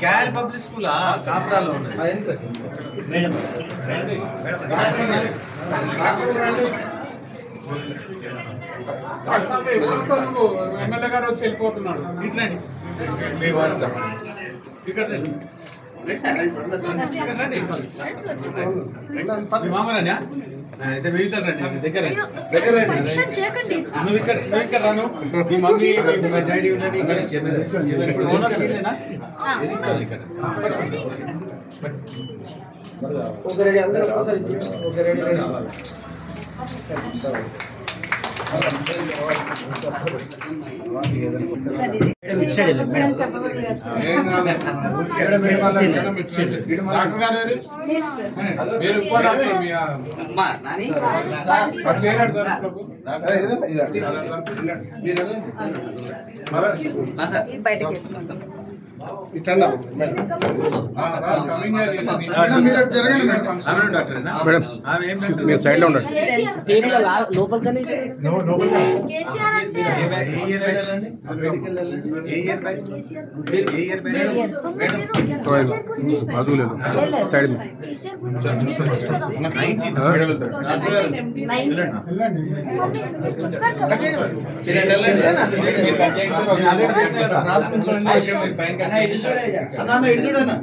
క్యాల్ public school కాపురాలో ఉన్నాయి. MLA గారు వచ్చి వెళ్ళిపోతున్నాడు. మామరానా అయితే వెళ్తారండి దగ్గర నువ్వు ఇక్కడ రాను మీ మమ్మీ డాడీ ఉన్నాడు ఇక్కడ ఓనర్ సీలేనా ఒకరెడీ అందరూ ఒకసారి ఒకరెడీ మీరు సైడ్ లో ఉండండి. అది లేదు సైడ్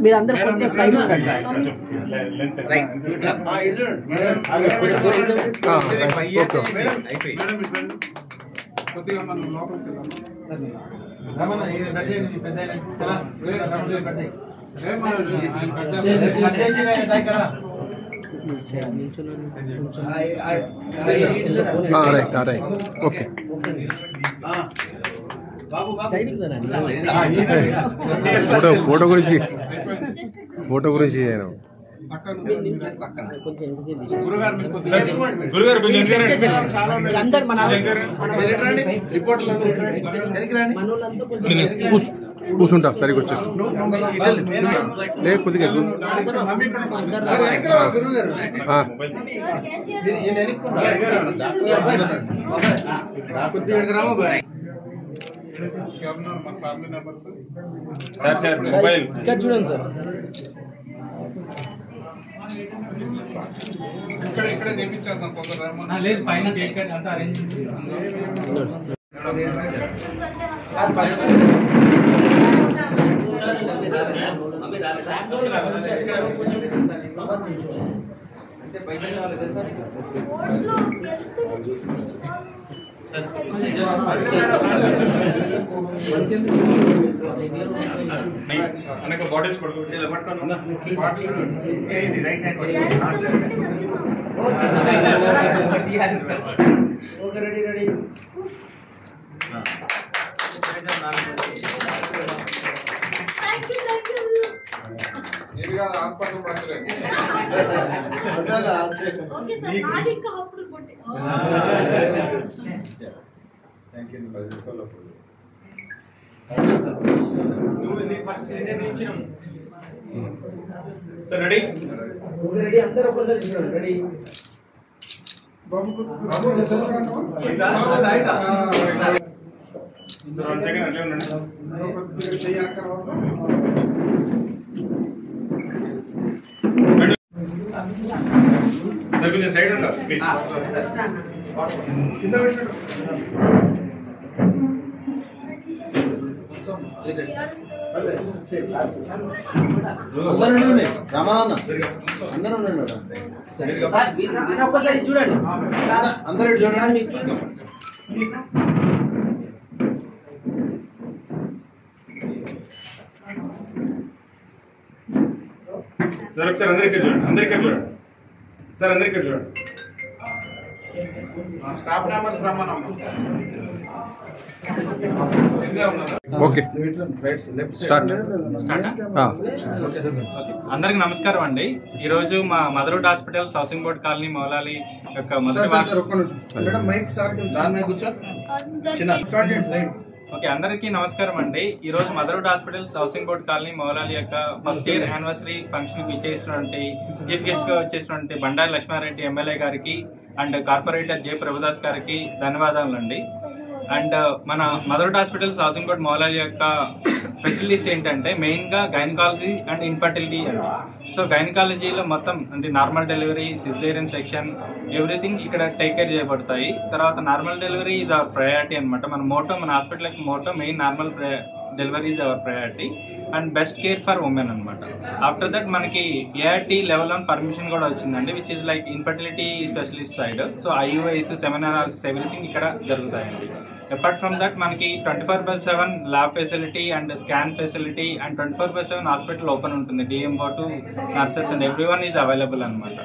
మీరు అందరూ కొంచెం సైడ్ ఉండండి. కొద్దిగా మనం లోపలికి ఓకే ఫోటో గురించి కూర్చుంటా సరిగ్గా వచ్చేస్తా లే కొద్దిగా ఇక్కడ చూడండి సార్. ఇక్కడ చేయించేద్దాం తొందరగా. లేదు పైన కేక్ కట్ అంతా అరేంజ్ ఫస్ట్ అంటే పైసలు కావాలి తెలుసా అన్నకు bottles ready hospital sir ready ready అందరూ ఒకసారి చూడండి. రెడీ సార్ కొంచెం సైడ్ ఉండాలి ప్లీజ్. రామాన్న అందరూ ఉండండి ఒకసారి చూడండి. అందరూ చూడండి. సార్ ఒకసారి అందరు ఇక్కడ చూడండి, అందరు ఇక్కడ చూడండి సార్, అందరు ఇక్కడ చూడండి. స్టాఫ్ మెంబర్స్ రమ్మన్నాం. Okay start. అందరికి నమస్కారం అండి. ఈరోజు మా motherhood hospital housing board colony Moulali యొక్క ఓకే అందరికీ నమస్కారం అండి. ఈ రోజు motherhood hospitals housing board colony Moulali యొక్క ఫస్ట్ ఇయర్ యానివర్సరీ ఫంక్షన్ కి ఇచ్చేసినటువంటి చీఫ్ గెస్ట్ గా వచ్చేసినటువంటి బండారి లక్ష్మారెడ్డి ఎమ్మెల్యే గారికి అండ్ కార్పొరేటర్ జె ప్రభుదాస్ గారికి ధన్యవాదాలు అండి. అండ్ మన mother hospitals housing board Moula Ali యొక్క ఫెసిలిటీస్ ఏంటంటే మెయిన్గా గైనకాలజీ అండ్ ఇన్ఫర్టిలిటీ అండి. సో గైనకాలజీలో మొత్తం అంటే normal delivery, caesarean section, everything ఇక్కడ టేక్ కేర్ చేయబడతాయి. తర్వాత normal delivery is our priority అనమాట. మన హాస్పిటల్ యొక్క motto main normal delivery is our priority and best care for women అనమాట. ఆఫ్టర్ దట్ మనకి ఏఆర్టీ లెవెల్ 1 పర్మిషన్ కూడా వచ్చిందండి, which is like infertility specialist side. So IUIs, seminars everything ఇక్కడ జరుగుతాయండి. Apart from that మనకి 24/7 lab facility and scan facility and 24/7 hospital open ఉంటుంది. DMO to nurses and every one is available అనమాట.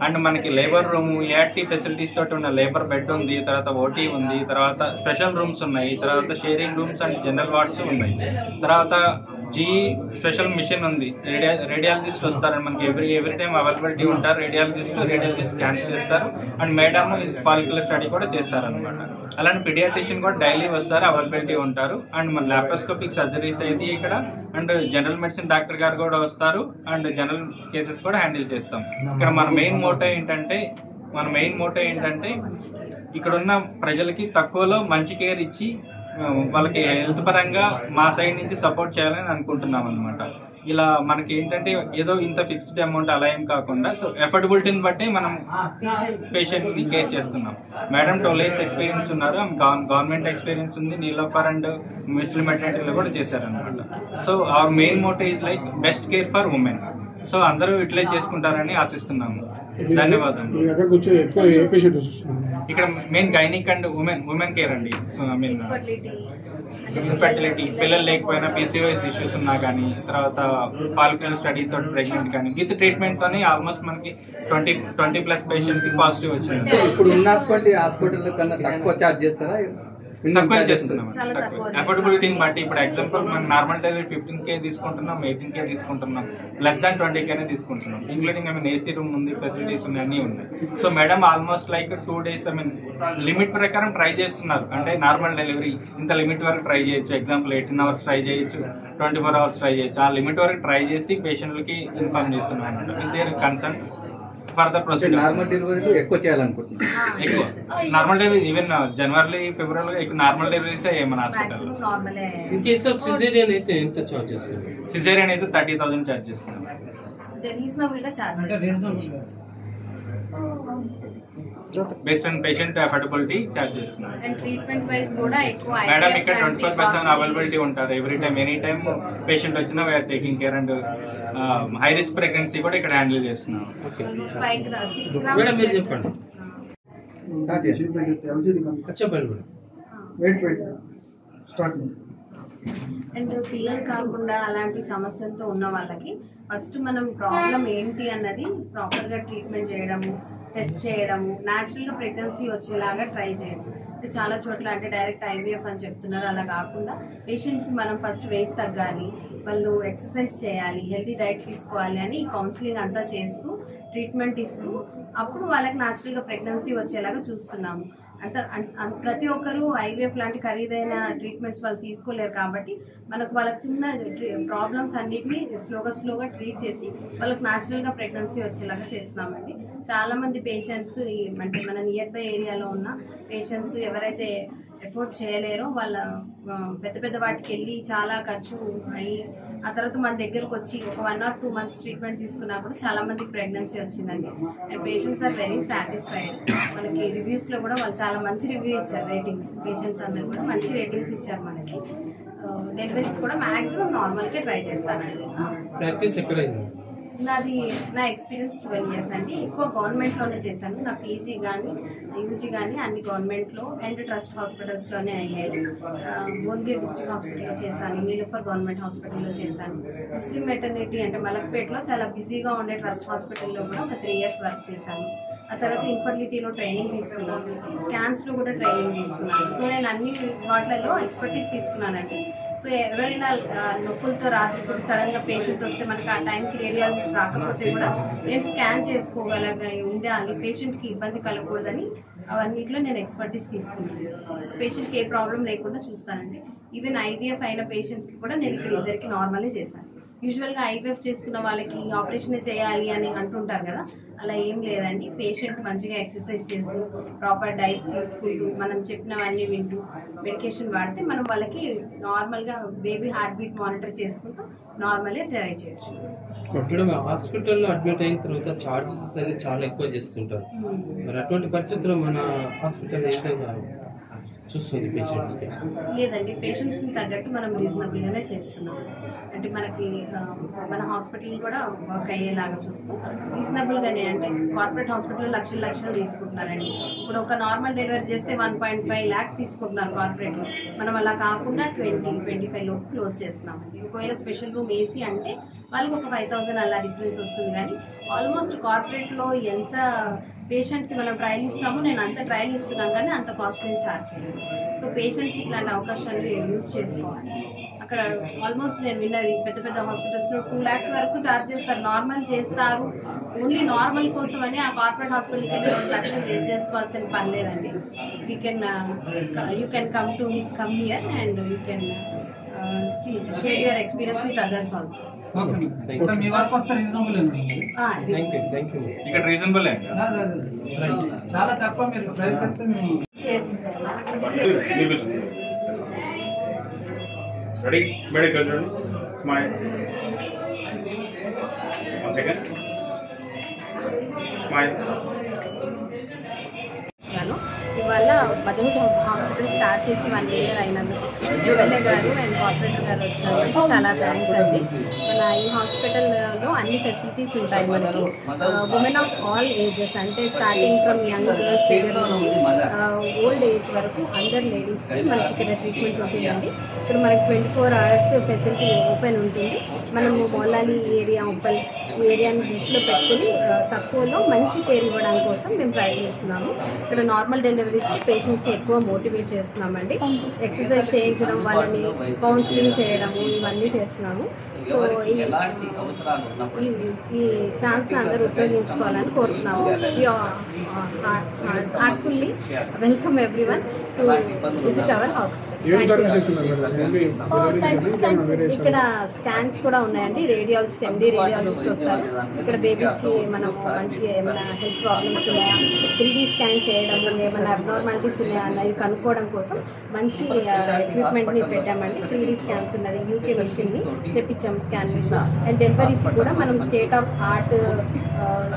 And మనకి labour room, ART facilities తోటి ఉన్న labour bed ఉంది, తర్వాత ఓటీ ఉంది, తర్వాత స్పెషల్ రూమ్స్ ఉన్నాయి, తర్వాత sharing rooms and general wards ఉన్నాయి. తర్వాత స్పెషల్ మిషన్ ఉంది. రేడియాలజిస్ట్ వస్తారండి మనకి ఎవ్రీ టైం అవైలబిలిటీ ఉంటారు. రేడియాలజిస్ట్ స్కాన్స్ చేస్తారు అండ్ మేడమ్ ఫాలిక్యులర్ స్టడీ కూడా చేస్తారనమాట. అలాంటి పీడియాట్రిషియన్ కూడా డైలీ వస్తారు, అవైలబిలిటీ ఉంటారు. అండ్ మన ల్యాప్రోస్కోపిక్ సర్జరీస్ అయితే ఇక్కడ అండ్ జనరల్ మెడిసిన్ డాక్టర్ గారు కూడా వస్తారు అండ్ జనరల్ కేసెస్ కూడా హ్యాండిల్ చేస్తాం. ఇక్కడ మన మెయిన్ మోటో ఏంటంటే ఇక్కడ ఉన్న ప్రజలకి తక్కువలో మంచి కేర్ ఇచ్చి వాళ్ళకి హెల్త్ పరంగా మా సైడ్ నుంచి సపోర్ట్ చేయాలని అనుకుంటున్నాం అనమాట. ఇలా మనకి ఏంటంటే ఏదో ఇంత ఫిక్స్డ్ అమౌంట్ అలా ఏం కాకుండా సో ఎఫోర్డబిలిటీని బట్టి మనం పేషెంట్ ని కేర్ చేస్తున్నాం. మేడం 12 years ఎక్స్పీరియన్స్ ఉన్నారు, గవర్నమెంట్ ఎక్స్పీరియన్స్ ఉంది, నీలోఫర్ అండ్ ముస్లిం మెటర్నిటీలో కూడా చేశారనమాట. So our main motto is like best care for women. So అందరూ యూటిలైజ్ చేసుకుంటారని ఆశిస్తున్నాము. ధన్యవాదాలు. ఇక్కడ main gynaec and women care అండి. సో ఐ మీన్ ఇన్ఫర్టిలిటీ, పిల్లలు లేకపోయినా PCOS ఇష్యూస్ ఉన్నా కానీ, తర్వాత ఫాలిక్యులర్ స్టడీ తోటి ప్రెగ్నెంట్ కానీ విత్ ట్రీట్మెంట్ తోనే ఆల్మోస్ట్ మనకి 20+ పేషెంట్స్ పాజిటివ్ వచ్చింది. ఇప్పుడు ఉన్న హాస్పిటల్ కన్నా తక్కువ చార్జ్ చేస్తారా? తక్కువ చేస్తున్నాం. అఫోర్డబిలిటీని బట్టి ఇప్పుడు ఎగ్జాంపుల్ మనం నార్మల్ డెలివరీ 15K తీసుకుంటున్నాం, 18K తీసుకుంటున్నాం, less than 20K తీసుకుంటున్నాం. Including I mean AC room ఉంది, ఫెసిలిటీస్ ఉన్నాయి, అన్నీ ఉన్నాయి. So madam almost like 2 days I mean limit ప్రకారం ట్రై చేస్తున్నారు. అంటే నార్మల్ డెలివరీ ఇంత లిమిట్ వరకు ట్రై చేయొచ్చు, ఎగ్జాంపుల్ 18 hours ట్రై చేయొచ్చు, 24 hours ట్రై చేయొచ్చు. ఆ లిమిట్ వరకు ట్రై చేసి పేషెంట్లకి ఇన్ఫార్మ్ చేస్తున్నాం అనమాట with their concern. Further procedure normal delivery ఎక్కువ చేయాలనుకుంటున్నాను. ఎక్కువ నార్మల్ డెలివరీ ఈవెన్ జనవరి, ఫిబ్రవరిలో ఎక్కువ నార్మల్ డెలివరీస్ అయ్యాయి మన హాస్పిటల్. ఇన్ కేస్ ఆఫ్ సిజేరియన్ అయితే ఎంత చార్జ్ చేస్తారు? సిజేరియన్ అయితే 30,000 చార్జ్ చేస్తున్నాం. Based on patient affordability charge చేస్తున్నాం. మేడం ఇక్కడ 24/7 అవైలబిలిటీ ఉంటారు. Every time any time patient వచ్చినా we're taking care and high risk pregnancy కూడా ఇక్కడ హ్యాండిల్ చేస్తున్నాం. మేడం మీరు చెప్పండి. చెప్పండి మేడం. అండ్ పిల్లలు కాకుండా అలాంటి సమస్యలతో ఉన్న వాళ్ళకి ఫస్ట్ మనం ప్రాబ్లం ఏంటి అన్నది ప్రాపర్గా ట్రీట్మెంట్ చేయడము, టెస్ట్ చేయడము, న్యాచురల్గా ప్రెగ్నెన్సీ వచ్చేలాగా ట్రై చేయడం. చాలా చోట్ల అంటే డైరెక్ట్ IVF అని చెప్తున్నారు. అలా కాకుండా పేషెంట్కి మనం ఫస్ట్ వెయిట్ తగ్గాలి, వాళ్ళు ఎక్సర్సైజ్ చేయాలి, హెల్తీ డైట్ తీసుకోవాలి అని కౌన్సిలింగ్ అంతా చేస్తూ ట్రీట్మెంట్ ఇస్తూ అప్పుడు వాళ్ళకి న్యాచురల్గా ప్రెగ్నెన్సీ వచ్చేలాగా చూస్తున్నాము. ప్రతి ఒక్కరూ IVF లాంటి ఖరీదైన ట్రీట్మెంట్స్ వాళ్ళు తీసుకోలేరు కాబట్టి వాళ్ళకి చిన్న ప్రాబ్లమ్స్ అన్నిటినీ స్లోగా ట్రీట్ చేసి వాళ్ళకి న్యాచురల్గా ప్రెగ్నెన్సీ వచ్చేలాగా చేస్తున్నామండి. చాలామంది పేషెంట్స్ అంటే మన నియర్ బై ఏరియాలో ఉన్న పేషెంట్స్ ఎవరైతే ఎఫోర్డ్ చేయలేరో వాళ్ళ పెద్ద వాటికి వెళ్ళి చాలా ఖర్చు అయ్యి ఆ తర్వాత మన దగ్గరకు వచ్చి ఒక 1 or 2 months ట్రీట్మెంట్ తీసుకున్నా కూడా చాలా మందికి ప్రెగ్నెన్సీ వచ్చిందండి. And patients are very satisfied. మనకి రివ్యూస్లో కూడా వాళ్ళు చాలా మంచి రివ్యూ ఇచ్చారు, రేటింగ్స్. పేషెంట్స్ అందరూ కూడా మంచి రేటింగ్స్ ఇచ్చారు మనకి. డెలివరీస్ కూడా మ్యాక్సిమం నార్మల్గా ట్రై చేస్తానండి. ప్రాక్టీస్ ఎక్కడైంది? నా ఎక్స్పీరియన్స్ 12 years అండి. ఎక్కువ గవర్నమెంట్లోనే చేశాను. నా PG కానీ UG కానీ అన్ని గవర్నమెంట్లో అండ్ ట్రస్ట్ హాస్పిటల్స్లోనే అయ్యాయి. భువనగిరి డిస్ట్రిక్ట్ హాస్పిటల్లో చేశాను, నీలోఫర్ గవర్నమెంట్ హాస్పిటల్లో చేశాను. ముస్లిం మెటర్నిటీ అంటే మలక్పేటలో చాలా బిజీగా ఉండే ట్రస్ట్ హాస్పిటల్లో కూడా ఒక 3 years వర్క్ చేశాను. ఆ తర్వాత ఇన్ఫర్టిలిటీలో ట్రైనింగ్ తీసుకున్నాను, స్కాన్స్లో కూడా ట్రైనింగ్ తీసుకున్నాను. సో నేను అన్ని వాటిలలో ఎక్స్పర్టీస్ తీసుకున్నానండి. సో ఎవరైనా నొప్పులతో రాత్రిపూట సడన్గా పేషెంట్ వస్తే మనకి ఆ టైంకి రేడియాలజిస్ట్ రాకపోతే కూడా నేను స్కాన్ చేసుకోగలగా ఉండాలి, పేషెంట్కి ఇబ్బంది కలగకూడదని అవన్నిట్లో నేను ఎక్స్పర్టీస్ తీసుకున్నాను. సో పేషెంట్కి ఏ ప్రాబ్లం లేకుండా చూస్తానండి. ఈవెన్ IVF అయిన పేషెంట్స్కి కూడా నేను ఇక్కడ 2 నార్మలే చేశాను. యూజువల్గా ఐవీఎఫ్ చేసుకున్న వాళ్ళకి ఆపరేషన్ చేయాలి అని అంటుంటారు కదా, అలా ఏం లేదండి. పేషెంట్ మంచిగా ఎక్సర్సైజ్ చేస్తూ ప్రాపర్ డైట్ తీసుకుంటూ మనం చెప్పినవన్నీ వింటూ మెడికేషన్ వాడితే మనం వాళ్ళకి నార్మల్గా బేబీ హార్ట్ బీట్ మానిటర్ చేసుకుంటూ నార్మల్గా ట్రై చేయొచ్చు. మేడం, హాస్పిటల్లో అడ్మిట్ అయిన తర్వాత చార్జెస్ అనేది చాలా ఎక్కువ చేస్తుంటారు. మరి అటువంటి పరిస్థితుల్లో మన హాస్పిటల్ ఏ విధంగా చూస్తుంది పేషెంట్స్కి? లేదండి, పేషెంట్స్ని తగ్గట్టు మనం రీజనబుల్గానే చేస్తున్నాం. అంటే మనకి మన హాస్పిటల్ కూడా వర్క్ అయ్యేలాగా చూస్తూ రీజనబుల్గానే, అంటే కార్పొరేట్ హాస్పిటల్లో లక్షలు తీసుకుంటున్నారండి. ఇప్పుడు ఒక నార్మల్ డెలివరీ చేస్తే 1.5 lakh తీసుకుంటున్నారు కార్పొరేట్లో. మనం అలా కాకుండా 20-25 లోపు క్లోజ్ చేస్తున్నామండి. ఒకవేళ స్పెషల్ రూమ్ ఏసీ అంటే వాళ్ళకి ఒక 5,000 అలా డిఫరెన్స్ వస్తుంది. కానీ ఆల్మోస్ట్ కార్పొరేట్లో ఎంత పేషెంట్కి మనం ట్రయల్ ఇస్తామో నేను అంత ట్రయల్ ఇస్తున్నాను, కానీ అంత కాస్ట్ నేను ఛార్జ్ చేయను. సో పేషెంట్స్ ఇట్లాంటి అవకాశాలు యూజ్ చేసుకోవాలి. అక్కడ ఆల్మోస్ట్ నేను విన్నది పెద్ద హాస్పిటల్స్లో 2 lakhs వరకు ఛార్జ్ చేస్తారు. నార్మల్ చేస్తారు, ఓన్లీ నార్మల్ కోసం అని ఆ కార్పొరేట్ హాస్పిటల్కి వెళ్ళి 2 లక్షలు వేస్ట్ చేసుకోవాల్సిన పని లేదండి. You can come here and you can share your experience with others also. Me work వస్తే రీజనబుల్ ఇక్కడ రీజనబుల్ చాలా తక్కువ. మీరు ప్రైస్ చెప్తే రెడీ మెడికల్ చూడండి. స్మైల్. 1 second. స్మైల్. ఇవాళ మదర్హుడ్ హాస్పిటల్ స్టార్ట్ చేసి 1 year అయినందుకు ఎమ్మెల్యే గారు అండ్ కార్పొరేటర్ గారు వచ్చినందుకు చాలా థ్యాంక్స్ అండి. మన ఈ హాస్పిటల్లో అన్ని ఫెసిలిటీస్ ఉంటాయి మనకి. ఉమెన్ ఆఫ్ ఆల్ ఏజెస్, అంటే స్టార్టింగ్ ఫ్రమ్ యంగ్ గర్ల్స్ దగ్గర నుంచి ఓల్డ్ ఏజ్ వరకు అందరు లేడీస్కి మనకి ఇక్కడ ట్రీట్మెంట్ ఉంటుందండి. ఇక్కడ మనకి 24 hours ఫెసిలిటీ ఓపెన్ ఉంటుంది. మనము మౌలాలి ఏరియా ఉప్పల్ ఈ ఏరియాని దృష్టిలో పెట్టుకుని తక్కువలో మంచి కేర్ ఇవ్వడానికి కోసం మేము ప్రయత్నిస్తున్నాము. ఇక్కడ నార్మల్ డెలివరీస్కి పేషెంట్స్ని ఎక్కువ మోటివేట్ చేస్తున్నామండి. ఎక్సర్సైజ్ చేయించడం, వాళ్ళని కౌన్సిలింగ్ చేయడము, ఇవన్నీ చేస్తున్నాము. సో ఈ ఛాన్స్ని అందరూ ఉపయోగించుకోవాలని కోరుతున్నాము. Heartfully welcome everyone to visit our hospital. ఇక్కడ స్కాన్స్ కూడా ఉన్నాయండి. రేడియాలజిస్ట్, MD రేడియాలజిస్ట్ వస్తారు. ఇక్కడ బేబీస్కి మనం మంచిగా ఏమైనా హెల్త్ ప్రాబ్లమ్స్ ఉన్నాయా, 3D స్కాన్ చేయడం, ఏమైనా అబ్నార్మాలిటీస్ ఉన్నాయా అన్నది కనుక్కోవడం కోసం మంచి ఎక్విప్మెంట్ని పెట్టామండి. 3D స్కాన్స్ ఉన్నది, UK మెషిన్ని తెప్పించాము, స్కాన్ మెషిన్. అండ్ డెలివరీస్ కూడా మనం స్టేట్ ఆఫ్ ఆర్ట్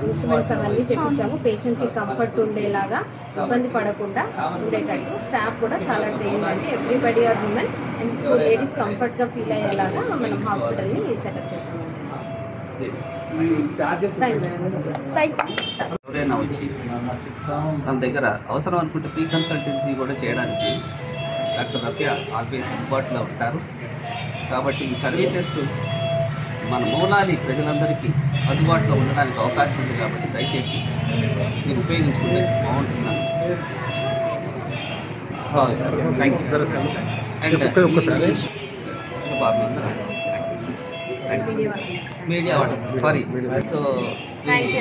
ఇన్స్ట్రుమెంట్స్ అవన్నీ తెప్పించాము. పేషెంట్కి కంఫర్ట్ ఉండేలాగా, ఇబ్బంది పడకుండా ఉండేటట్టు. స్టాఫ్ కూడా చాలా ట్రైన్ అండి. Everybody are women and so ladies కంఫర్ట్గా ఫీల్ అయ్యేలాగా మనం హాస్పిటల్ని సెటప్ చేసాము. ఎవరైనా వచ్చి మన దగ్గర అవసరం అనుకుంటే ఫ్రీ కన్సల్టెన్సీ కూడా చేయడానికి డాక్టర్ రఫియా ఆల్వేస్ అందుబాటులో ఉంటారు. కాబట్టి ఈ సర్వీసెస్ మన మౌలాలి ప్రజలందరికీ అందుబాటులో ఉండడానికి అవకాశం ఉంది. కాబట్టి దయచేసి మీరు ఉపయోగించుకుంటే బాగుంటుందని భావిస్తాను. Thank you. And media sorry, so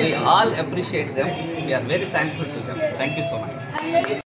we all appreciate them. We are very thankful to them. Thank you so much.